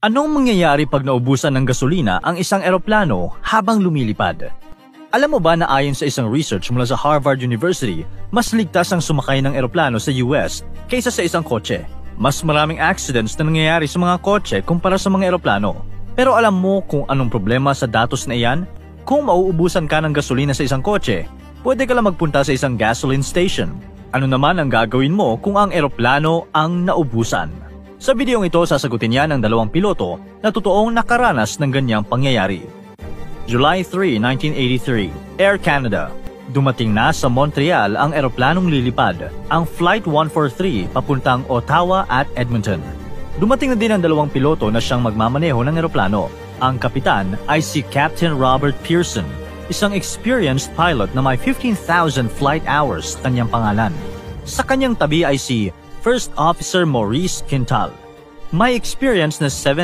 Anong mangyayari pag naubusan ng gasolina ang isang eroplano habang lumilipad? Alam mo ba na ayon sa isang research mula sa Harvard University, mas ligtas ang sumakay ng eroplano sa US kaysa sa isang kotse? Mas maraming accidents na nangyayari sa mga kotse kumpara sa mga eroplano. Pero alam mo kung anong problema sa datos na iyan? Kung mauubusan ka ng gasolina sa isang kotse, pwede ka lang magpunta sa isang gasoline station. Ano naman ang gagawin mo kung ang eroplano ang naubusan? Sa videong ito, sasagutin yan ng dalawang piloto na totoong nakaranas ng ganyang pangyayari. July 3, 1983, Air Canada. Dumating na sa Montreal ang eroplanong lilipad, ang Flight 143 papuntang Ottawa at Edmonton. Dumating na din ang dalawang piloto na siyang magmamaneho ng eroplano. Ang kapitan ay si Captain Robert Pearson, isang experienced pilot na may 15,000 flight hours kanyang pangalan. Sa kanyang tabi ay si First Officer Maurice Quintal. May experience na 7,000